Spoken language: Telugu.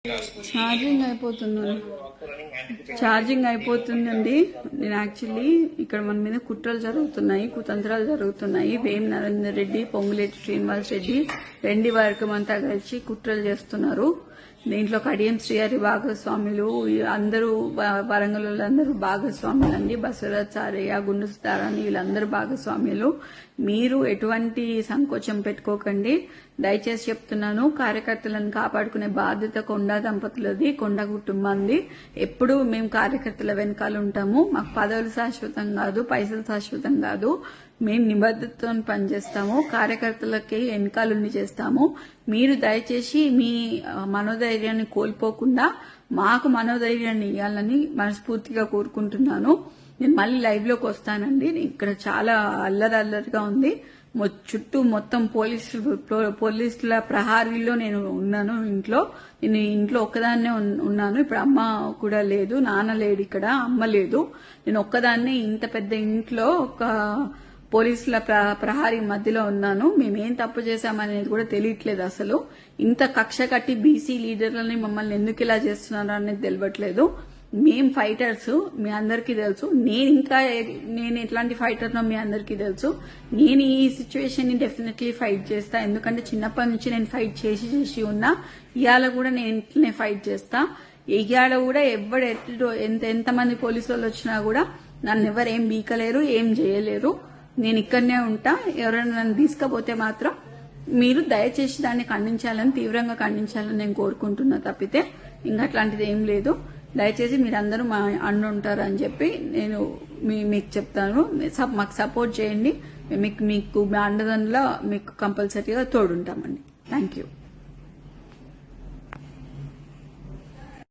ఛార్జింగ్ అయిపోతుందండి. నేను యాక్చువల్లీ ఇక్కడ మన మీద కుట్రలు జరుగుతున్నాయి, కుతంత్రాలు జరుగుతున్నాయి. వేం నరేందర్ రెడ్డి, పొంగులేటి శ్రీనివాస్ రెడ్డి, రెండి వర్గం అంతా కలిసి కుట్రలు చేస్తున్నారు. దీంట్లో కడియం శ్రీహరి భాగస్వాములు, అందరూ వరంగల్ వాళ్ళందరూ భాగస్వాములు అండి. బసవరాజ్ సారయ్య, గుండు సుధారాణి వీళ్ళందరూ భాగస్వాములు. మీరు ఎటువంటి సంకోచం పెట్టుకోకండి. దయచేసి చెప్తున్నాను, కార్యకర్తలను కాపాడుకునే బాధ్యత కొండా దంపతులది, కొండ కుటుంబాన్ని. ఎప్పుడు మేము కార్యకర్తల వెనకాల ఉంటాము. మాకు పదవులు శాశ్వతం కాదు, పైసలు శాశ్వతం కాదు. మేము నిబద్ధతతో పనిచేస్తాము, కార్యకర్తలకి వెనకాలని చేస్తాము. మీరు దయచేసి మీ మనోధైర్యాన్ని కోల్పోకుండా మాకు మనోధైర్యాన్ని ఇవ్వాలని మనస్ఫూర్తిగా కోరుకుంటున్నాను. నేను మళ్ళీ లైవ్ లోకి వస్తానండి. ఇక్కడ చాలా అల్లరిగా ఉంది. చుట్టూ మొత్తం పోలీసుల ప్రహారీలో నేను ఉన్నాను. నేను ఇంట్లో ఒక్కదాన్నే ఉన్నాను. ఇప్పుడు అమ్మ కూడా లేదు, నాన్న లేడు, ఇక్కడ అమ్మ లేదు. నేను ఒక్కదాన్నే ఇంత పెద్ద ఇంట్లో ఒక పోలీసుల ప్రహారీ మధ్యలో ఉన్నాను. మేమేం తప్పు చేశామనేది కూడా తెలియట్లేదు. అసలు ఇంత కక్ష కట్టి బీసీ లీడర్లని మమ్మల్ని ఎందుకు ఇలా చేస్తున్నారు అనేది తెలియట్లేదు. మేం ఫైటర్స్, మీ అందరికీ తెలుసు. నేను ఎట్లాంటి ఫైటర్నో మీ అందరికీ తెలుసు. నేను ఈ సిచ్యువేషన్ ని డెఫినెట్లీ ఫైట్ చేస్తా. ఎందుకంటే చిన్నప్పటి నుంచి నేను ఫైట్ చేసి ఉన్నా. ఇవాళ కూడా నేను ఇంట్లోనే ఫైట్ చేస్తా. ఇవాళ కూడా ఎంతమంది పోలీసు వాళ్ళు వచ్చినా కూడా నన్ను ఎవరేం బీకలేరు, ఏం చేయలేరు. నేను ఇక్కడనే ఉంటా. ఎవరైనా నన్ను తీసుకపోతే మాత్రం మీరు దయచేసి దాన్ని ఖండించాలని, తీవ్రంగా ఖండించాలని నేను కోరుకుంటున్నా. తప్పితే ఇంకా అట్లాంటిది ఏం లేదు. దయచేసి మీరందరూ మా అండ ఉంటారు అని చెప్పి నేను మీకు చెప్తాను. మాకు సపోర్ట్ చేయండి. మీకు మీ అండదండలో మీకు కంపల్సరీగా తోడుంటామండి. Thank you.